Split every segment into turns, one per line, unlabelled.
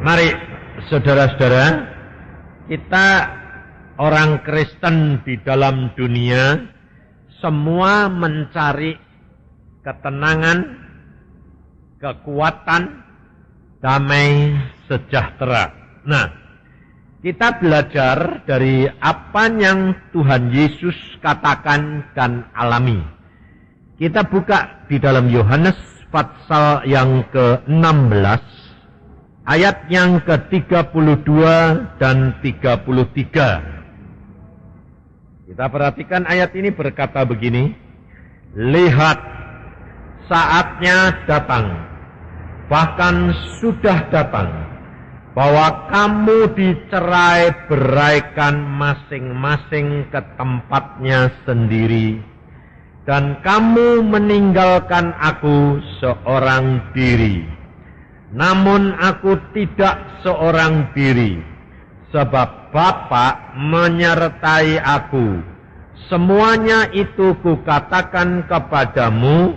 Mari saudara-saudara, kita orang Kristen di dalam dunia semua mencari ketenangan, kekuatan, damai, sejahtera. Nah, kita belajar dari apa yang Tuhan Yesus katakan dan alami. Kita buka di dalam Yohanes pasal yang ke-16, ayat yang ke-32 dan 33. Kita perhatikan ayat ini berkata begini, lihat, saatnya datang, bahkan sudah datang, bahwa kamu dicerai-beraikan masing-masing ke tempatnya sendiri, dan kamu meninggalkan aku seorang diri. Namun aku tidak seorang diri, sebab Bapa menyertai aku. Semuanya itu kukatakan kepadamu,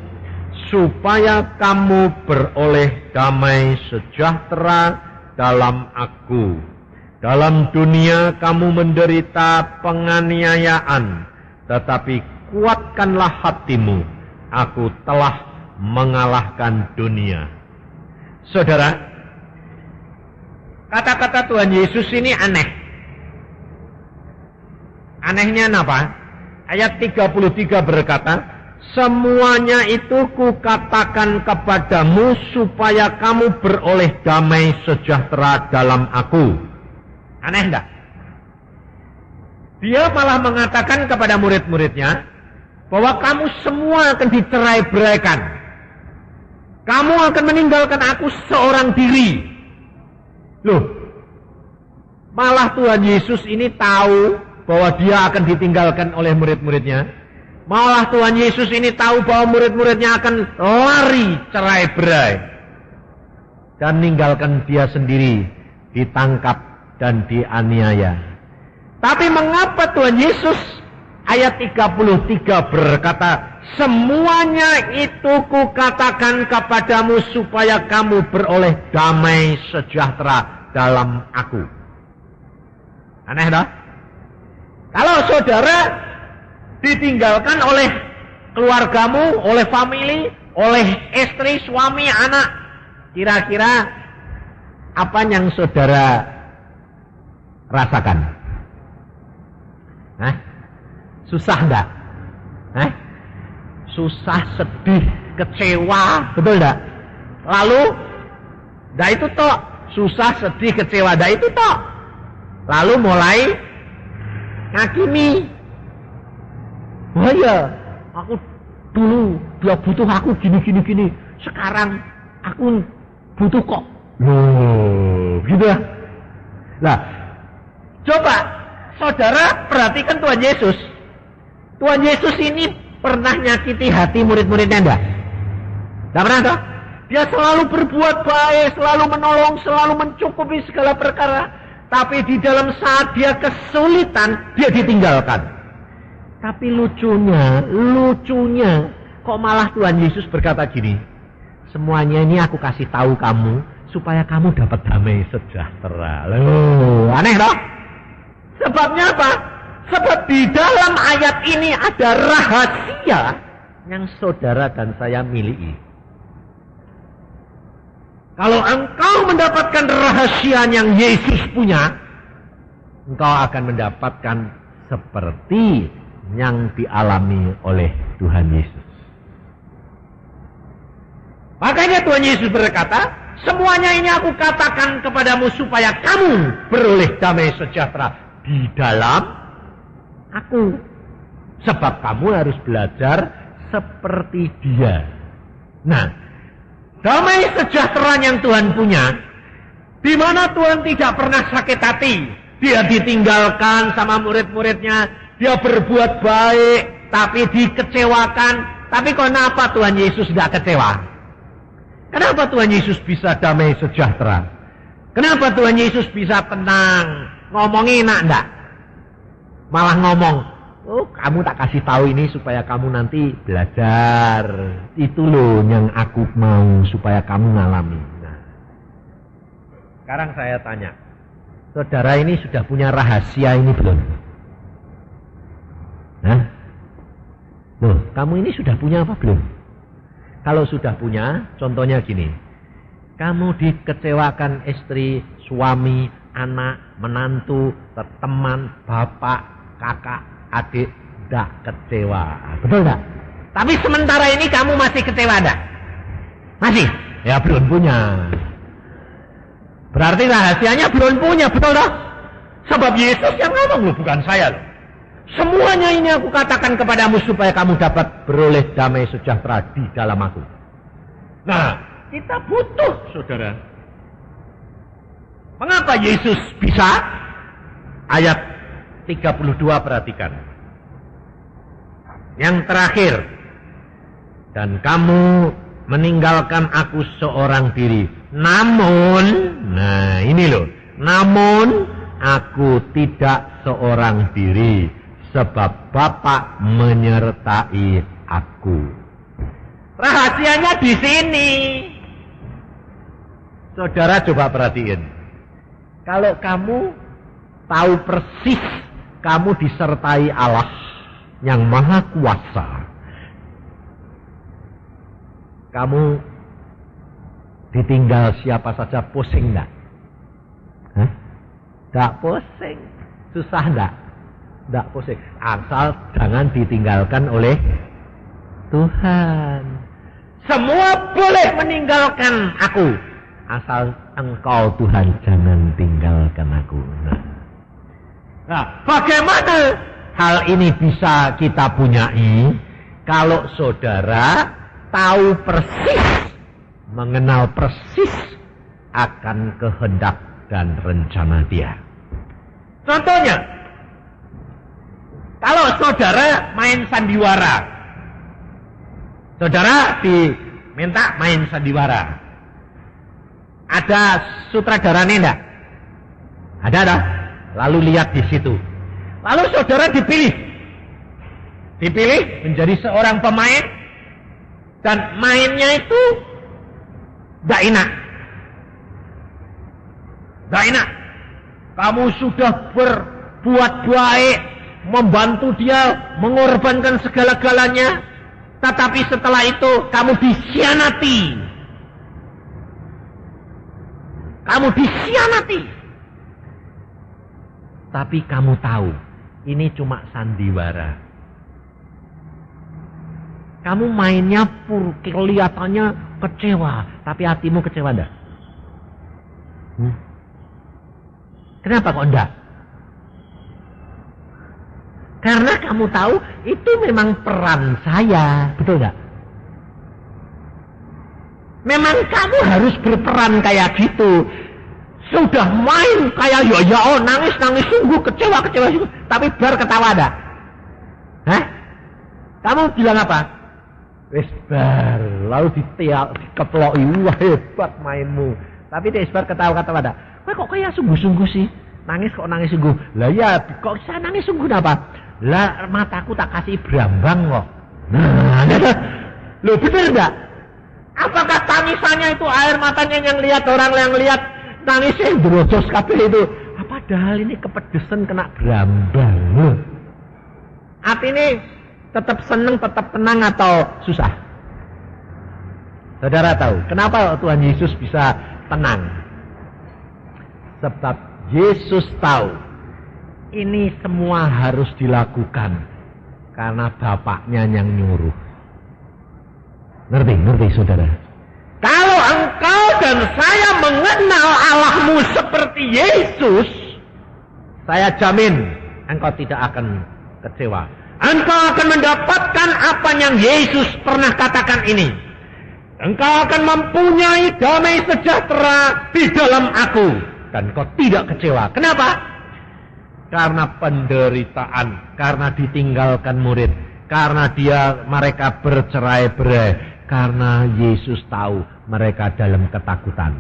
supaya kamu beroleh damai sejahtera dalam aku. Dalam dunia kamu menderita penganiayaan, tetapi kuatkanlah hatimu, aku telah mengalahkan dunia. Saudara, kata-kata Tuhan Yesus ini aneh. Anehnya apa? Ayat 33 berkata, semuanya itu kukatakan kepadamu supaya kamu beroleh damai sejahtera dalam aku. Aneh enggak? Dia malah mengatakan kepada murid-muridnya bahwa kamu semua akan dicerai-beraikan. Kamu akan meninggalkan aku seorang diri. Loh, malah Tuhan Yesus ini tahu bahwa dia akan ditinggalkan oleh murid-muridnya. Malah Tuhan Yesus ini tahu bahwa murid-muridnya akan lari cerai-berai dan meninggalkan dia sendiri, ditangkap dan dianiaya. Tapi mengapa Tuhan Yesus ayat 33 berkata, semuanya itu kukatakan kepadamu supaya kamu beroleh damai sejahtera dalam aku. Aneh dah. Kalau saudara ditinggalkan oleh keluargamu, oleh family, oleh istri, suami, anak, kira-kira apa yang saudara rasakan? Hah? Susah enggak? Hah? Susah, sedih, kecewa, betul enggak? Lalu, dah itu toh, susah, sedih, kecewa, dah itu toh. Lalu mulai ngakimi. Oh iya, aku dulu dia butuh aku gini. Sekarang aku butuh kok. Loh, gitu ya. Nah, coba saudara perhatikan Tuhan Yesus. Tuhan Yesus ini pernah nyakiti hati murid-muridnya enggak? Enggak pernah toh? Dia selalu berbuat baik, selalu menolong, selalu mencukupi segala perkara. Tapi di dalam saat dia kesulitan, dia ditinggalkan. Tapi lucunya, kok malah Tuhan Yesus berkata gini, semuanya ini aku kasih tahu kamu, supaya kamu dapat damai sejahtera. Loh, aneh toh? Sebabnya apa? Sebab di dalam ayat ini ada rahasia yang saudara dan saya miliki. Kalau engkau mendapatkan rahasia yang Yesus punya, engkau akan mendapatkan seperti yang dialami oleh Tuhan Yesus. Makanya Tuhan Yesus berkata, semuanya ini aku katakan kepadamu supaya kamu beroleh damai sejahtera di dalam aku. Sebab kamu harus belajar seperti dia. Nah, damai sejahtera yang Tuhan punya, di mana Tuhan tidak pernah sakit hati. Dia ditinggalkan sama murid-muridnya, dia berbuat baik, tapi dikecewakan. Tapi kenapa Tuhan Yesus tidak kecewa? Kenapa Tuhan Yesus bisa damai sejahtera? Kenapa Tuhan Yesus bisa tenang? Ngomongin enak enggak? Malah ngomong, oh kamu tak kasih tahu ini supaya kamu nanti belajar. Itu loh yang aku mau supaya kamu ngalami. Nah, Sekarang saya tanya, saudara ini sudah punya rahasia ini belum? Hah? Loh, kamu ini sudah punya apa belum? Kalau sudah punya, contohnya gini. Kamu dikecewakan istri, suami, anak, menantu, teman, bapak, kakak, adik, tidak kecewa. Betul tidak? Tapi sementara ini kamu masih kecewa tidak? Masih? Ya belum punya. Berarti rahasianya belum punya, betul tak? Sebab Yesus yang ngomong, loh, bukan saya loh. Semuanya ini aku katakan kepadamu supaya kamu dapat beroleh damai sejahtera di dalam aku. Nah, kita butuh, saudara. Mengapa Yesus bisa? Ayat 32 perhatikan. Yang terakhir. Dan kamu meninggalkan aku seorang diri. Namun, nah ini loh. Namun, aku tidak seorang diri. Sebab Bapa menyertai aku. Rahasianya di sini. Saudara coba perhatiin. Kalau kamu tahu persis kamu disertai Allah yang Maha Kuasa. Kamu ditinggal siapa saja pusing enggak? Hah? Enggak pusing. Susah enggak? Enggak pusing. Asal jangan ditinggalkan oleh Tuhan. Semua boleh meninggalkan aku. Asal engkau Tuhan jangan tinggalkan aku. Nah, bagaimana hal ini bisa kita punyai? Kalau saudara tahu persis, mengenal persis akan kehendak dan rencana Dia. Contohnya, kalau saudara main sandiwara, saudara diminta main sandiwara, ada sutradaranya enggak? Ada dah. Lalu lihat di situ. Lalu saudara dipilih menjadi seorang pemain. Dan mainnya itu gak enak. Kamu sudah berbuat baik, membantu dia, mengorbankan segala-galanya. Tetapi setelah itu kamu dikhianati. Tapi kamu tahu, ini cuma sandiwara. Kamu mainnya kelihatannya kecewa, tapi hatimu kecewa enggak? Kenapa kok enggak? Karena kamu tahu itu memang peran saya, betul enggak? Memang kamu harus berperan kayak gitu. Sudah main kayak nangis sungguh, kecewa sungguh, tapi bar ketawa enggak? Hah? Kamu bilang apa? Wis bar, lalu dikeploki, wah hebat mainmu. Tapi dia bar ketawa-ketawa enggak? Kok kayak sungguh-sungguh sih? Nangis sungguh. Lah ya, kok bisa nangis sungguh apa? Lah mataku tak kasih berambang kok. Nah, loh bener enggak? Apakah tangisannya itu air matanya yang lihat orang yang lihat nangisnya drojos kabeh itu? Padahal ini kepedesan kena berambang. Loh. Hati ini tetap senang, tetap tenang atau susah? Saudara tahu kenapa Tuhan Yesus bisa tenang? Sebab Yesus tahu ini semua harus dilakukan karena Bapaknya yang nyuruh. Ngerti saudara? Kalau engkau dan saya mengenal Allahmu seperti Yesus, saya jamin engkau tidak akan kecewa. Engkau akan mendapatkan apa yang Yesus pernah katakan ini. Engkau akan mempunyai damai sejahtera di dalam aku. Dan kau tidak kecewa. Kenapa? Karena penderitaan. Karena ditinggalkan murid. Karena mereka bercerai-berai. Karena Yesus tahu mereka dalam ketakutan.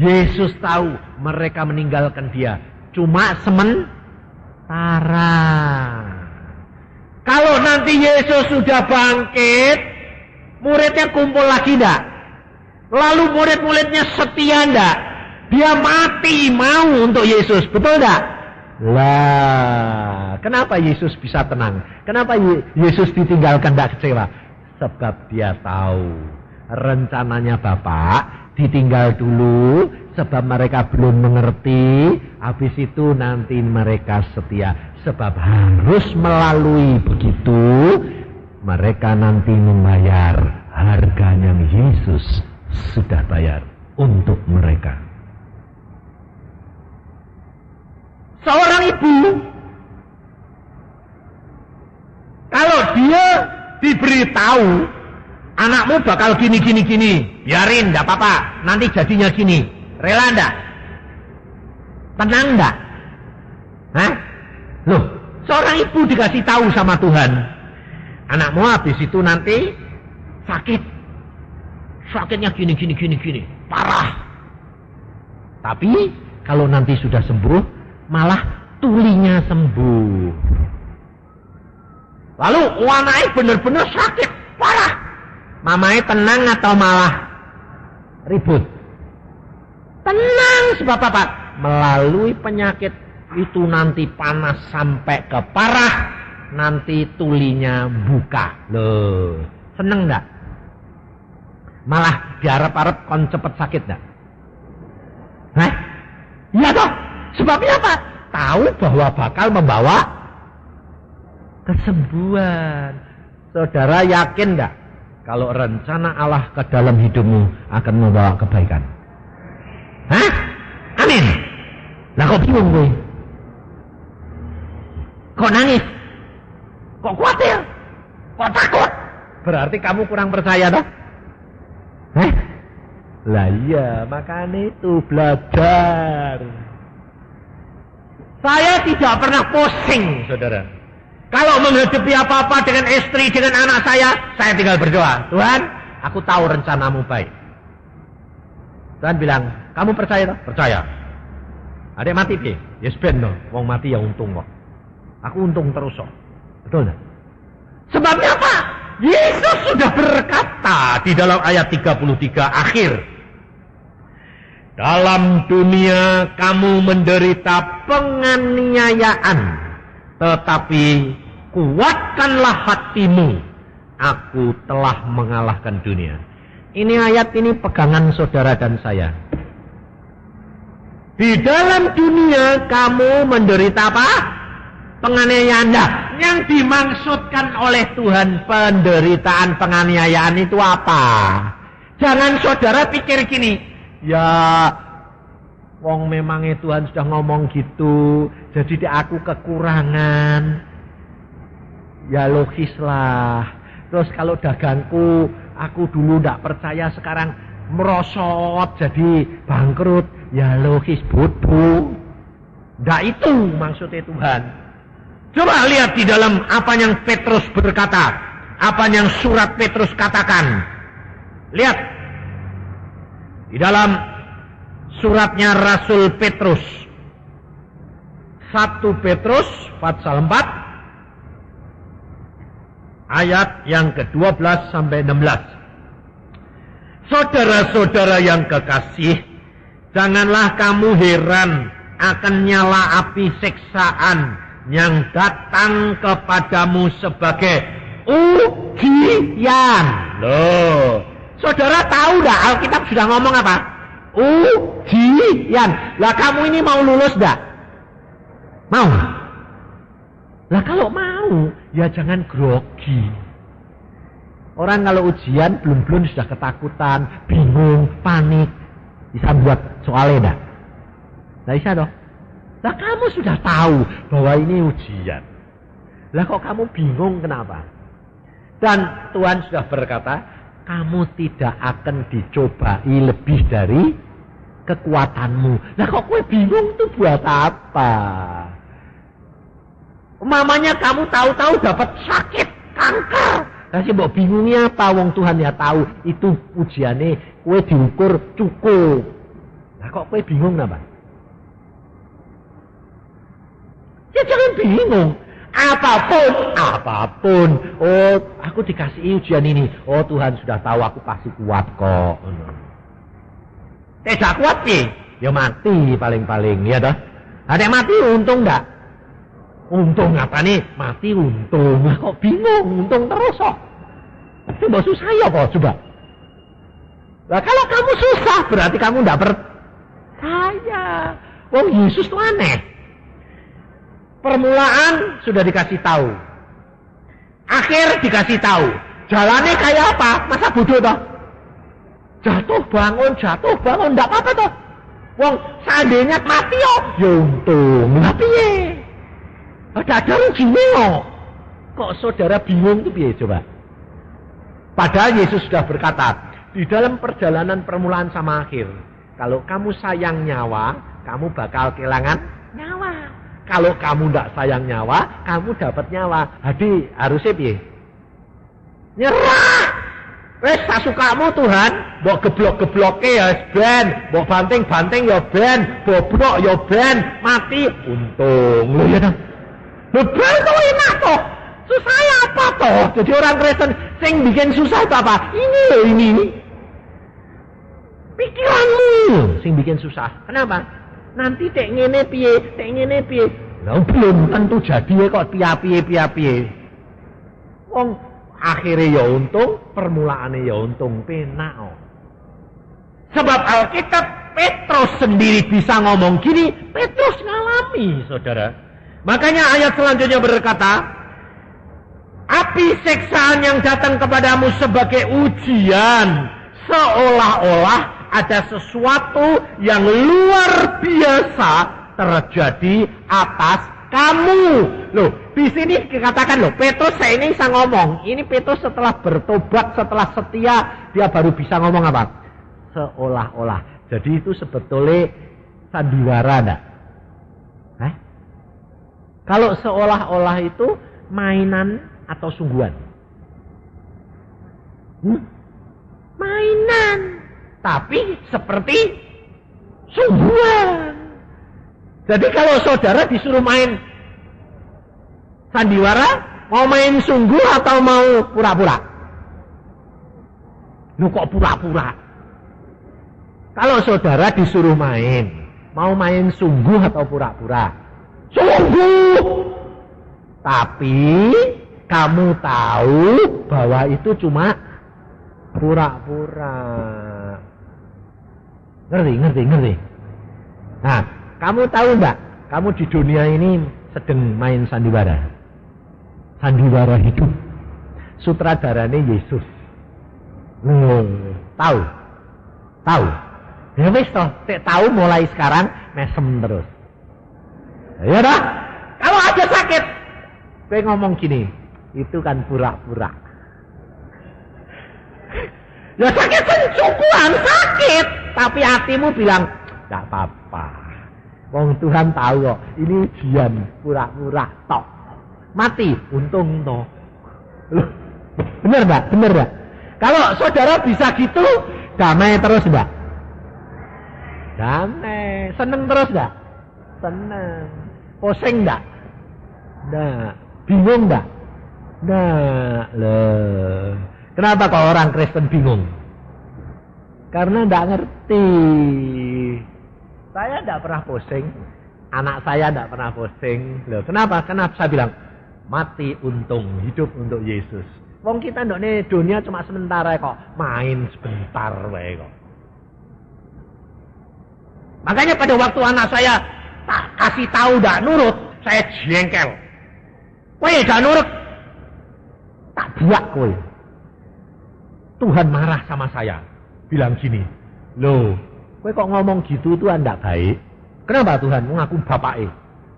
Yesus tahu mereka meninggalkan dia. Cuma sementara. Kalau nanti Yesus sudah bangkit, muridnya kumpul lagi enggak? Lalu murid-muridnya setia enggak? Dia mati mau untuk Yesus, betul enggak? Lah, kenapa Yesus bisa tenang? Kenapa Yesus ditinggalkan enggak kecewa? Sebab dia tahu rencananya Bapak ditinggal dulu, sebab mereka belum mengerti. Habis itu nanti mereka setia, sebab harus melalui begitu. Mereka nanti membayar harganya yang Yesus sudah bayar untuk mereka. Seorang ibu, kalau dia diberitahu anakmu bakal gini, biarin, enggak apa-apa, nanti jadinya gini, rela enggak? Tenang enggak? Hah? Loh, seorang ibu dikasih tahu sama Tuhan, anakmu habis itu nanti sakit. Sakitnya gini, parah. Tapi kalau nanti sudah sembuh, malah tulinya sembuh. Lalu anaknya benar-benar sakit, parah. Mamanya tenang atau malah ribut? Tenang sebab apa? Melalui penyakit itu nanti panas sampai ke parah, nanti tulinya buka. Loh, seneng enggak? Malah diharap-harap kon cepet sakit enggak? Hah? Iya toh? Sebabnya apa? Tahu bahwa bakal membawa kesembuhan. Saudara yakin enggak kalau rencana Allah ke dalam hidupmu akan membawa kebaikan? Hah? Amin. Lah kok bingung gue? Kok nangis? Kok khawatir? Kok takut? Berarti kamu kurang percaya toh? Hah? Lah iya, makanya itu belajar. Saya tidak pernah pusing, saudara. Kalau menghadapi apa-apa dengan istri, dengan anak saya tinggal berdoa. Tuhan, aku tahu rencanamu baik. Tuhan bilang, kamu percaya toh? Percaya. Adek mati piye? Yes ben no. Wong mati ya untung kok. Aku untung terus kok. Betul enggak? Sebabnya apa? Yesus sudah berkata di dalam ayat 33 akhir. Dalam dunia kamu menderita penganiayaan, tetapi kuatkanlah hatimu. Aku telah mengalahkan dunia. Ini ayat ini pegangan saudara dan saya. Di dalam dunia kamu menderita apa? Penganiayaan. Nah, yang dimaksudkan oleh Tuhan penderitaan penganiayaan itu apa? Jangan saudara pikir gini, ya wong memangnya Tuhan sudah ngomong gitu, jadi aku kekurangan. Ya logis lah. Terus kalau dagangku, aku dulu tidak percaya, sekarang merosot jadi bangkrut. Ya logis bodoh. Tidak itu maksudnya Tuhan. Coba lihat di dalam apa yang Petrus berkata, apa yang surat Petrus katakan. Lihat di dalam suratnya Rasul Petrus, 1 Petrus pasal 4 ayat yang ke-12 sampai 16. Saudara-saudara yang kekasih, janganlah kamu heran akan nyala api siksaan yang datang kepadamu sebagai ujian. Loh, saudara tahu dah Alkitab sudah ngomong apa? Ujian. Lah kamu ini mau lulus dah? Mau? Lah kalau mau, ya jangan grogi. Orang kalau ujian belum sudah ketakutan, bingung, panik, bisa buat soalnya dah. Nah bisa dong. Lah kamu sudah tahu bahwa ini ujian. Lah kok kamu bingung kenapa? Dan Tuhan sudah berkata, kamu tidak akan dicobai lebih dari kekuatanmu. Lah kok kowe bingung tuh buat apa? Mamanya kamu tahu-tahu dapat sakit kanker. Lah sih mbok bingungnya apa? Wong Tuhan ya tahu itu ujiannya kowe diukur cukup. Lah kok kowe bingung kenapa? Ya jangan bingung. Apapun. Oh, aku dikasih ujian ini. Oh, Tuhan sudah tahu aku pasti kuat kok. Tidak kuat sih. ya mati paling-paling, ya toh. Ada mati untung enggak? Untung apa nih? Mati untung. Kok bingung? Untung terus kok. Itu mbok susah ya kok coba. Lah kalau kamu susah berarti kamu enggak percaya. Wong Yesus tuh aneh. Permulaan sudah dikasih tahu. Akhir dikasih tahu. Jalannya kayak apa? Masa bodoh toh? Jatuh bangun, enggak apa-apa toh. Wong seandainya mati yo, ya untung. Lah piye? Ada ruginya kok. Kok saudara bingung tuh piye coba? Padahal Yesus sudah berkata, di dalam perjalanan permulaan sama akhir, kalau kamu sayang nyawa, kamu bakal kehilangan nyawa. Kalau kamu tidak sayang nyawa, kamu dapat nyawa. Jadi harusnya piye? Nyerah. Wes sasukamu Tuhan, mbok geblok-gebloke ya ben, mbok banting-banting ya ben, bobrok ya ben, mati untung. Lho ya. Lho ben tuh enak toh. Susah apa toh? Jadi orang Kristen sing bikin susah itu apa? Ini loh ini. Pikiranmu sing bikin susah. Kenapa? Nanti tek ngene piye? Lah belum tentu jadi kok piye. Wong akhirnya ya untung, permulaannya ya untung, penak. Sebab Alkitab Petrus sendiri bisa ngomong gini, Petrus ngalami, saudara. Makanya ayat selanjutnya berkata, api siksaan yang datang kepadamu sebagai ujian, seolah-olah ada sesuatu yang luar biasa terjadi atas kamu. Loh, di sini dikatakan loh, Petrus saya ini bisa ngomong. Ini Petrus setelah bertobat, setelah setia, dia baru bisa ngomong apa? Seolah-olah. Jadi itu sebetulnya sandiwara enggak? Kalau seolah-olah itu mainan atau sungguhan? Mainan. Tapi seperti sungguhan. Jadi kalau saudara disuruh main sandiwara, mau main sungguh atau mau pura-pura? Lu kok pura-pura? Kalau saudara disuruh main, mau main sungguh atau pura-pura? Sungguh! Tapi kamu tahu bahwa itu cuma pura-pura. Ngerti? Nah, kamu tahu enggak? Kamu di dunia ini sedang main sandiwara. Sandiwara hidup. Sutradaranya Yesus. Tahu? Ya wis toh, tahu mulai sekarang mesem terus. Ya dah. Kalau ada sakit, gue ngomong gini, itu kan pura-pura. Ya sakit sencukuan, sakit. Tapi hatimu bilang, enggak apa-apa. Wong Tuhan tahu kok, ini ujian, pura-pura tok. Mati, untung toh. Bener enggak? Kalau saudara bisa gitu, damai terus enggak? Damai. Seneng terus enggak? Seneng. Pusing enggak? Enggak. Bingung enggak? Enggak. Loh. Kenapa kok orang Kristen bingung? Karena enggak ngerti. Saya enggak pernah pusing. Anak saya enggak pernah pusing. Loh, kenapa? Kenapa saya bilang mati untung, hidup untuk Yesus. Wong kita ndok nih dunia cuma sementara kok, main sebentar wae kok. Makanya pada waktu anak saya tak kasih tahu ndak nurut, saya jengkel. Kowe ndak nurut, tak buak kowe. Tuhan marah sama saya, bilang gini, loh, kowe kok ngomong gitu tuh ndak baik. Kenapa Tuhan? Ngaku bapake.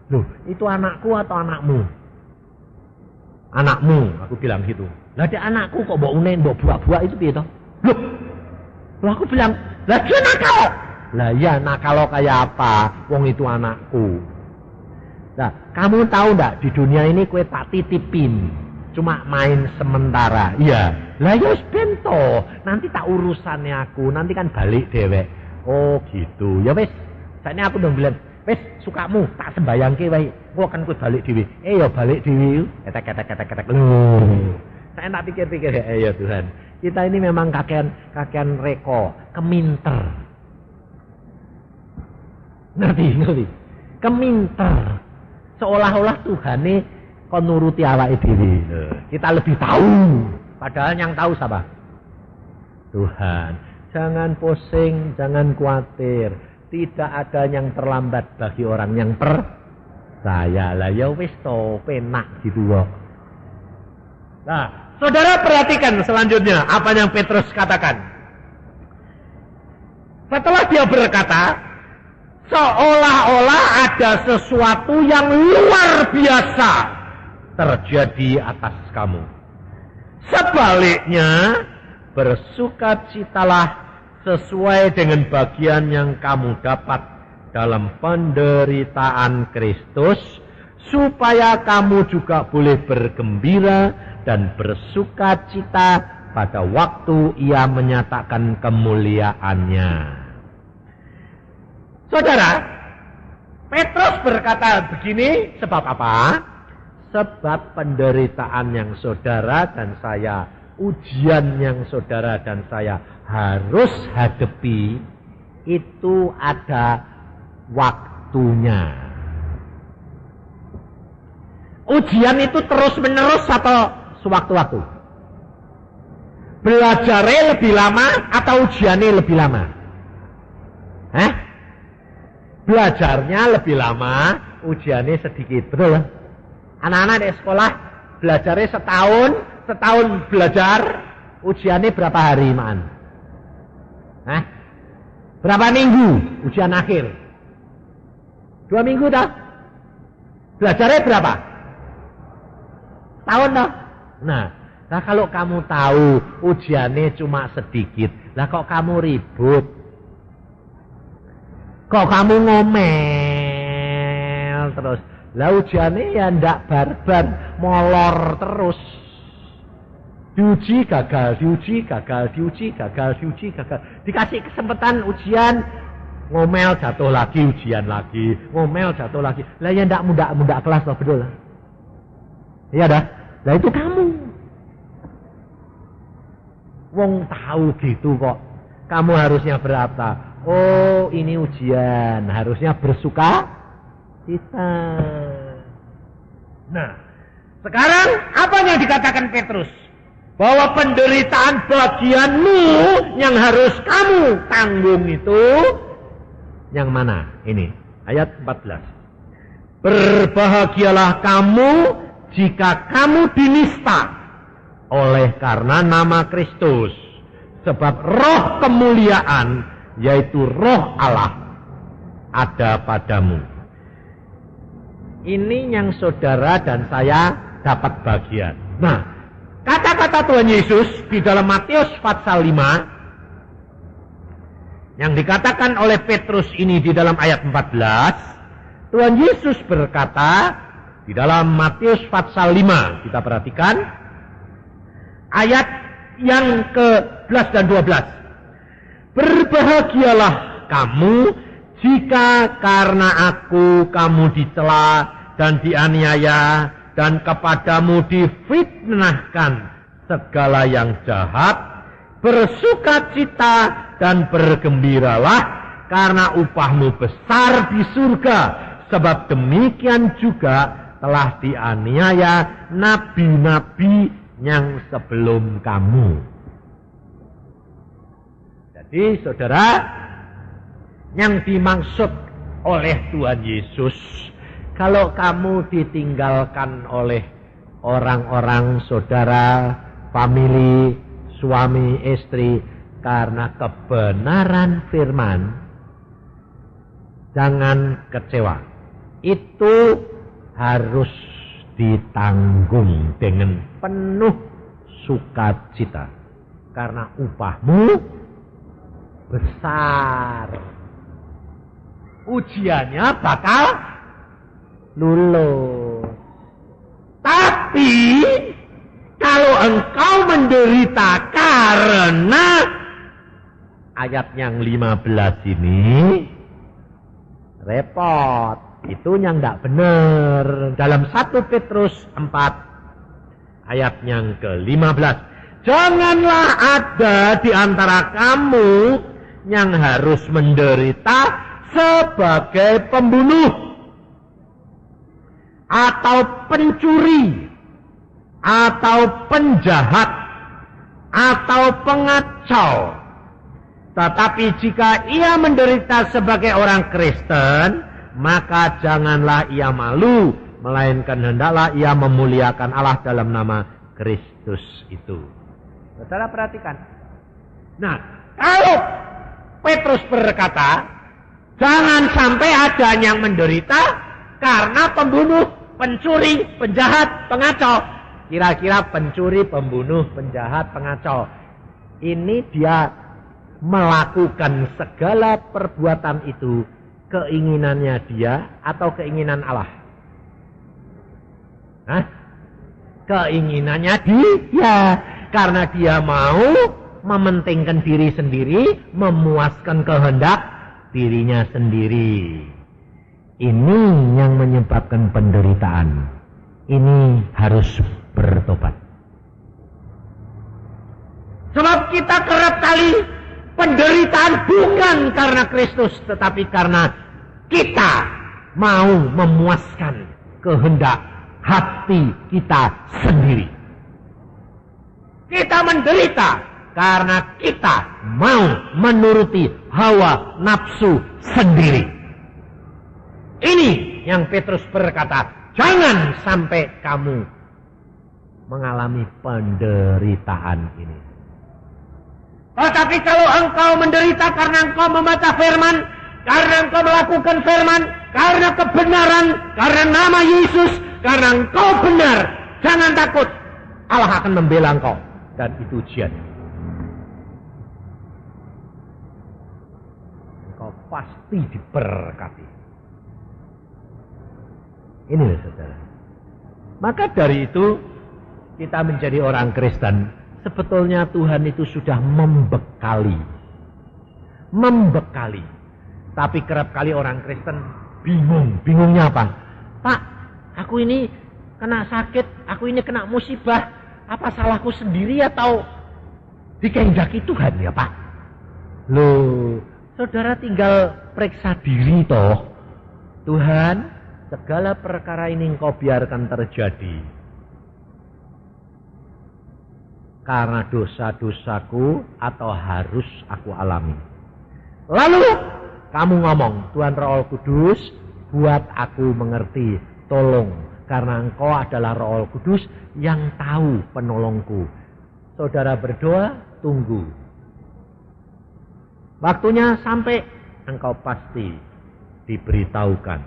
Loh, itu anakku atau anakmu? Anakmu, aku bilang gitu. Lah dia anakku kok mbok unen, mbok buak-buak itu piye toh? Loh. Lah aku bilang, lah dia nakal. Lah ya nakal kayak apa? Wong itu anakku. Nah, kamu tahu ndak di dunia ini kue tak titipin. Cuma main sementara. Iya. Lah ya wis bento. Nanti tak urusannya aku, nanti kan balik dewek. Oh gitu. Ya wis. Saatnya aku dong bilang, wis sukamu tak sembayangke wae. Gua kan ku balik dhewe. Ya balik dhewe. Ketek. Loh. Saya tak pikir-pikir ya Tuhan. Kita ini memang kakean reko, keminter. Ngerti. Keminter. Seolah-olah Tuhane kon nuruti awake dhewe. Kita lebih tahu. Padahal yang tahu siapa? Tuhan. Jangan pusing, jangan khawatir. Tidak ada yang terlambat bagi orang yang percaya. Lah ya wis to, penak gitu kok. Nah, saudara perhatikan selanjutnya apa yang Petrus katakan. Setelah dia berkata, seolah-olah ada sesuatu yang luar biasa terjadi atas kamu. Sebaliknya, bersukacitalah sesuai dengan bagian yang kamu dapat dalam penderitaan Kristus, supaya kamu juga boleh bergembira dan bersukacita pada waktu ia menyatakan kemuliaannya. Saudara, Petrus berkata begini, sebab apa? Sebab penderitaan yang saudara dan saya, ujian yang saudara dan saya harus hadapi, itu ada waktunya. Ujian itu terus menerus atau sewaktu-waktu? Belajarnya lebih lama atau ujiannya lebih lama? Belajarnya lebih lama, ujiannya sedikit, betul kan? Anak-anak di sekolah belajarnya setahun belajar, ujiannya berapa hari, Man? Berapa minggu ujian akhir? 2 minggu dah. Belajarnya berapa? Tahun dah. Nah, kalau kamu tahu ujiannya cuma sedikit, lah kok kamu ribut? Kok kamu ngomel terus? Lah ujiannya ya ndak barbar, molor terus. Diuji gagal, diuji gagal, diuji gagal, diuji gagal. Dikasih kesempatan ujian, ngomel jatuh lagi, ujian lagi, ngomel jatuh lagi. Lah ya ndak muda kelas loh, betul lah. Iya dah. Lah itu kamu. Wong tahu gitu kok. Kamu harusnya berapa? Oh, ini ujian, harusnya bersuka cita. Nah, sekarang apa yang dikatakan Petrus? Bahwa penderitaan bagianmu yang harus kamu tanggung itu yang mana? Ini, ayat 14. Berbahagialah kamu jika kamu dinista oleh karena nama Kristus. Sebab roh kemuliaan, yaitu roh Allah, ada padamu. Ini yang saudara dan saya dapat bagian. Nah, kata-kata Tuhan Yesus di dalam Matius pasal 5 yang dikatakan oleh Petrus ini di dalam ayat 14, Tuhan Yesus berkata di dalam Matius pasal 5, kita perhatikan ayat yang ke-11 dan 12. Berbahagialah kamu jika karena aku kamu dicela dan dianiaya dan kepadamu difitnahkan segala yang jahat. Bersukacita dan bergembiralah karena upahmu besar di surga. Sebab demikian juga telah dianiaya nabi-nabi yang sebelum kamu. Jadi saudara, yang dimaksud oleh Tuhan Yesus, kalau kamu ditinggalkan oleh orang-orang saudara, famili, suami, istri, karena kebenaran firman, jangan kecewa. Itu harus ditanggung dengan penuh sukacita. Karena upahmu besar. Ujiannya bakal lulus. Tapi kalau engkau menderita karena ayat yang 15 ini repot. Itu yang tidak benar. Dalam 1 Petrus 4 ayat yang ke-15. Janganlah ada di antara kamu yang harus menderita sebagai pembunuh atau pencuri atau penjahat atau pengacau. Tetapi jika ia menderita sebagai orang Kristen, maka janganlah ia malu, melainkan hendaklah ia memuliakan Allah dalam nama Kristus itu. Saudara perhatikan. Nah, kalau Petrus berkata, jangan sampai ada yang menderita karena pembunuh, pencuri, penjahat, pengacau. Kira-kira pencuri, pembunuh, penjahat, pengacau. Ini dia melakukan segala perbuatan itu keinginannya dia atau keinginan Allah? Hah? Keinginannya dia. Karena dia mau mementingkan diri sendiri, memuaskan kehendak dirinya sendiri. Ini yang menyebabkan penderitaan. Ini harus bertobat. Sebab kita kerap kali penderitaan bukan karena Kristus, tetapi karena kita mau memuaskan kehendak hati kita sendiri. Kita menderita karena kita mau menuruti hawa nafsu sendiri. Ini yang Petrus berkata, jangan sampai kamu mengalami penderitaan ini. Tetapi kalau engkau menderita karena engkau membaca firman, karena engkau melakukan firman, karena kebenaran, karena nama Yesus, karena engkau benar, jangan takut. Allah akan membela engkau. Dan itu ujian. Engkau pasti diberkati. Ini loh saudara. Maka dari itu kita menjadi orang Kristen. Sebetulnya Tuhan itu sudah membekali. Membekali. Tapi kerap kali orang Kristen bingung. Bingungnya apa? Pak, aku ini kena sakit. Aku ini kena musibah. Apa salahku sendiri atau dikehendaki Tuhan ya Pak? Loh, saudara tinggal periksa diri toh. Tuhan, segala perkara ini engkau biarkan terjadi karena dosa-dosaku atau harus aku alami. Lalu kamu ngomong, Tuhan Roh Kudus, buat aku mengerti, tolong, karena engkau adalah Roh Kudus yang tahu penolongku. Saudara berdoa, tunggu. Waktunya sampai, engkau pasti diberitahukan.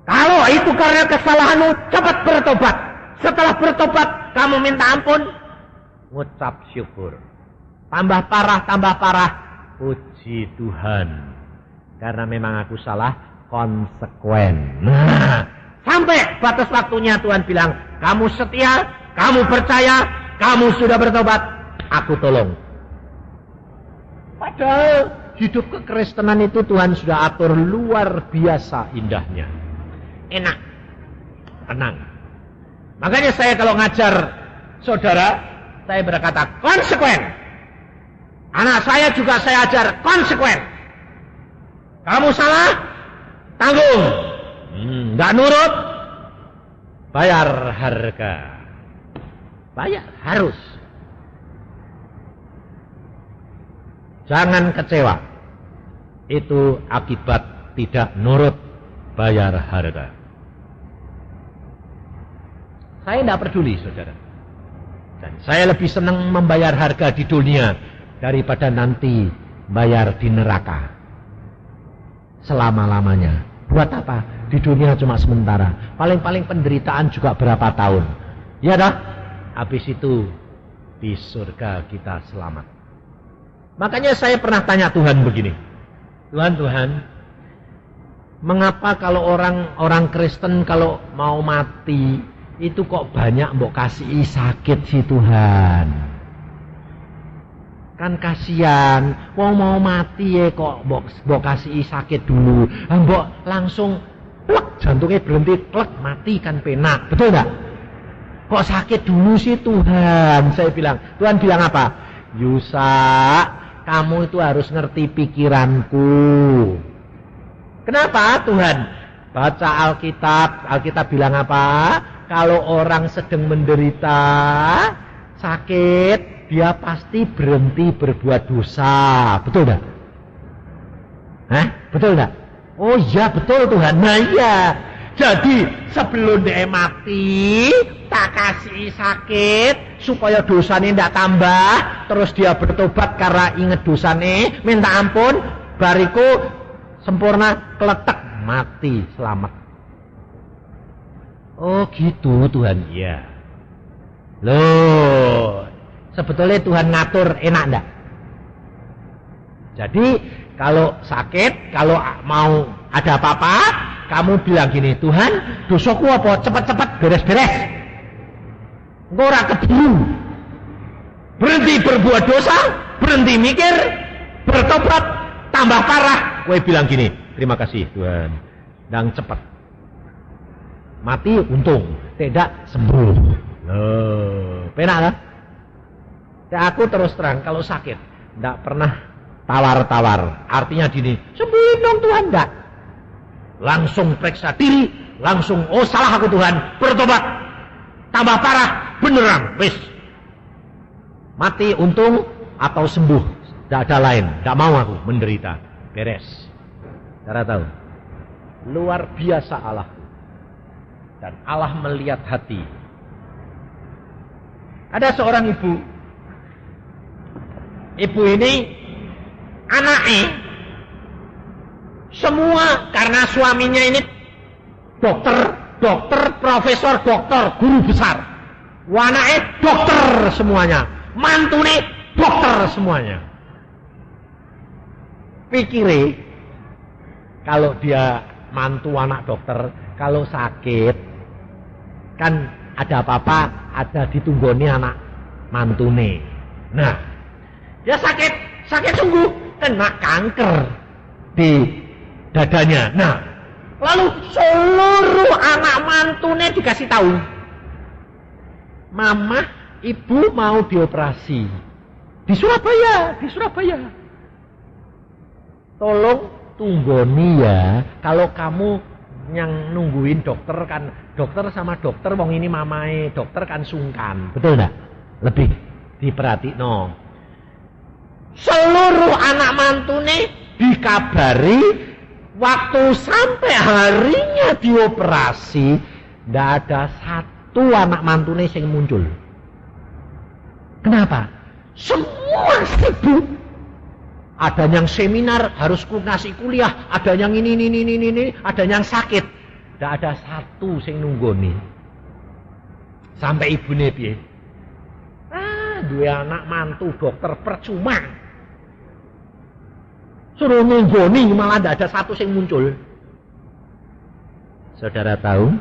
Kalau itu karena kesalahanmu, cepat bertobat. Setelah bertobat, kamu minta ampun, ngucap syukur. Tambah parah, puji Tuhan. Karena memang aku salah, konsekuen. Nah, sampai batas waktunya Tuhan bilang, kamu setia, kamu percaya, kamu sudah bertobat, aku tolong. Padahal hidup kekristenan itu Tuhan sudah atur luar biasa indahnya. Enak, tenang. Makanya saya kalau ngajar saudara, saya berkata konsekuen. Anak saya juga saya ajar konsekuen. Kamu salah, tanggung. Nggak nurut, bayar harga. Bayar, harus. Jangan kecewa. Itu akibat tidak nurut, bayar harga. Saya tidak peduli, saudara. Dan saya lebih senang membayar harga di dunia daripada nanti bayar di neraka selama-lamanya. Buat apa? Di dunia cuma sementara. Paling-paling penderitaan juga berapa tahun. Ya dah. Habis itu di surga kita selamat. Makanya saya pernah tanya Tuhan begini. Tuhan, mengapa kalau orang Kristen kalau mau mati itu kok banyak mbok kasih sakit sih Tuhan? Kan kasihan, mau mati ya kok mbok kasih sakit dulu. Mbok langsung plek, jantungnya berhenti, plek, mati kan penak. Betul enggak? Kok sakit dulu sih Tuhan? Saya bilang, Tuhan bilang apa? Yusa, kamu itu harus ngerti pikiranku. Kenapa Tuhan? Baca Alkitab. Alkitab bilang apa? Kalau orang sedang menderita, sakit, dia pasti berhenti berbuat dosa. Betul enggak? Hah? Betul enggak? Oh iya betul Tuhan. Nah iya. Jadi sebelum dia mati, tak kasih sakit supaya dosanya tidak tambah, terus dia bertobat karena ingat dosanya, minta ampun, bariku sempurna, keletek, mati, selamat. Oh gitu Tuhan. Iya. Loh, sebetulnya Tuhan ngatur enak enggak? Jadi kalau sakit, kalau mau ada apa-apa, kamu bilang gini, Tuhan, dosaku apa? Cepat-cepat beres-beres. Engkau ora keburu. Berhenti berbuat dosa, berhenti mikir, bertobat, tambah parah. Kowe bilang gini, terima kasih Tuhan. Dan cepat. Mati untung, tidak sembuh. Loh, penak kan? Ya, aku terus terang kalau sakit, tidak pernah tawar-tawar. Artinya gini, sembuhin dong Tuhan, enggak. Langsung periksa diri, langsung, oh salah aku Tuhan, bertobat, tambah parah, beneran, wis. Mati untung atau sembuh, tidak ada lain, tidak mau aku menderita, beres. Cara tahu, luar biasa Allah. Dan Allah melihat hati. Ada seorang ibu. Ibu ini anaknya semua karena suaminya ini dokter, profesor, dokter, guru besar. Anaknya dokter semuanya. Mantune dokter semuanya. Pikire kalau dia mantu anak dokter, kalau sakit kan ada apa-apa, ada ditunggoni anak mantune. Nah, dia sakit sungguh, kena kanker di dadanya. Nah, lalu seluruh anak mantune dikasih tahu, Mama, Ibu mau dioperasi di Surabaya. Tolong tunggoni ya, kalau kamu yang nungguin dokter kan, dokter sama dokter wong ini mamae dokter kan sungkan, betul enggak? Lebih diperhatikno. Seluruh anak mantune dikabari waktu sampai harinya dioperasi, ndak ada satu anak mantune yang muncul. Kenapa? Semua sibuk. Ada yang seminar harus ngasih kuliah, ada yang ini, ada yang sakit. Tidak ada satu yang nunggoni. Sampai ibune piye? Dua anak mantu dokter percuma. Suruh nunggoni malah tidak ada satu yang muncul. Saudara tahu,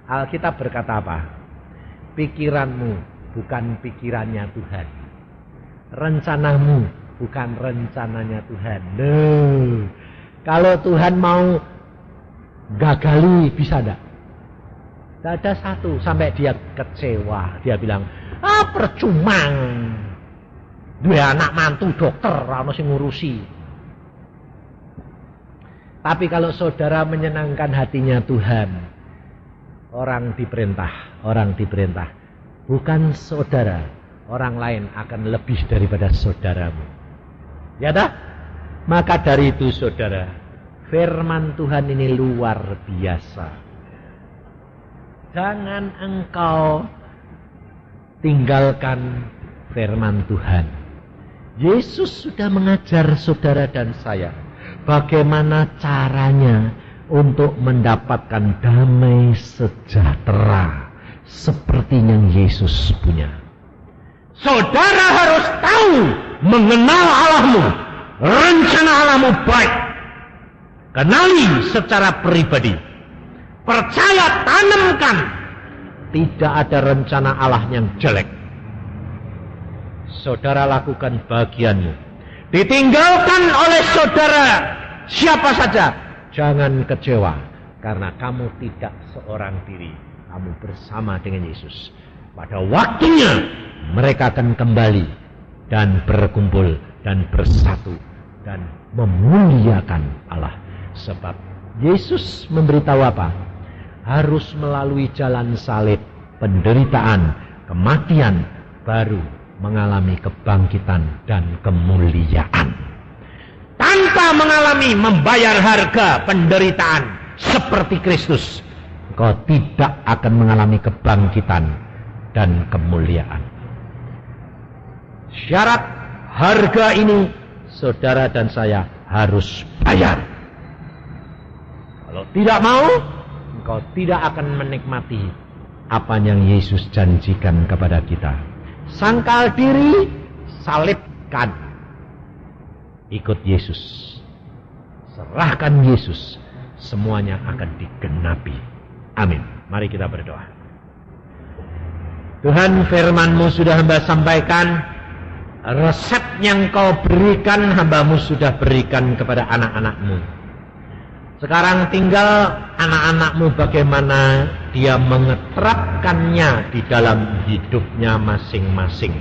Alkitab berkata apa? Pikiranmu bukan pikirannya Tuhan. Rencanamu bukan rencananya Tuhan. Loh, kalau Tuhan mau gagali bisa enggak? Tidak ada satu sampai dia kecewa. Dia bilang, percuma. Dua anak mantu dokter, ora sing ngurusi. Tapi kalau saudara menyenangkan hatinya Tuhan, orang diperintah. Bukan saudara, orang lain akan lebih daripada saudaramu. Ya dah? Maka dari itu saudara, firman Tuhan ini luar biasa. Jangan engkau tinggalkan firman Tuhan. Yesus sudah mengajar saudara dan saya bagaimana caranya untuk mendapatkan damai sejahtera seperti yang Yesus punya. Saudara harus tahu, mengenal Allahmu, rencana Allahmu baik. Kenali secara pribadi. Percaya, tanamkan. Tidak ada rencana Allah yang jelek. Saudara lakukan bagianmu. Ditinggalkan oleh saudara siapa saja, jangan kecewa. Karena kamu tidak seorang diri. Kamu bersama dengan Yesus. Pada waktunya mereka akan kembali dan berkumpul dan bersatu dan memuliakan Allah. Sebab Yesus memberitahu apa? Harus melalui jalan salib, penderitaan, kematian, baru mengalami kebangkitan dan kemuliaan. Tanpa mengalami membayar harga penderitaan seperti Kristus, kau tidak akan mengalami kebangkitan dan kemuliaan. Syarat harga ini saudara dan saya harus bayar. Kalau tidak mau, engkau tidak akan menikmati apa yang Yesus janjikan kepada kita. Sangkal diri, salibkan. Ikut Yesus. Serahkan Yesus. Semuanya akan digenapi. Amin. Mari kita berdoa. Tuhan, firman-Mu sudah hamba sampaikan. Resep yang kau berikan, hamba-Mu sudah berikan kepada anak-anak-Mu. Sekarang tinggal anak-anak-Mu bagaimana dia mengeterapkannya di dalam hidupnya masing-masing.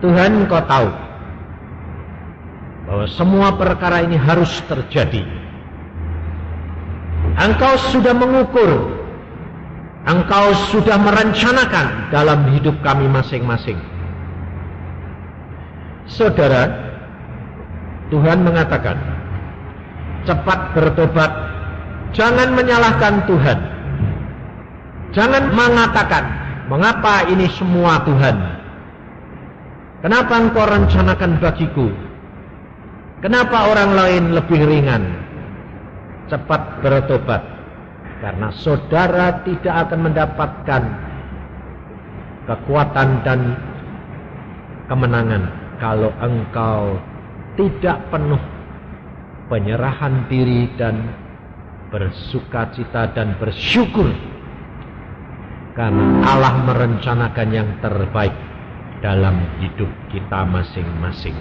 Tuhan, Kau tahu bahwa semua perkara ini harus terjadi. Engkau sudah mengukur, Engkau sudah merencanakan dalam hidup kami masing-masing. Saudara, Tuhan mengatakan, cepat bertobat, jangan menyalahkan Tuhan. Jangan mengatakan, mengapa ini semua Tuhan? Kenapa Engkau rencanakan bagiku? Kenapa orang lain lebih ringan? Cepat bertobat, karena saudara tidak akan mendapatkan kekuatan dan kemenangan kalau engkau tidak penuh penyerahan diri dan bersukacita dan bersyukur, karena Allah merencanakan yang terbaik dalam hidup kita masing-masing.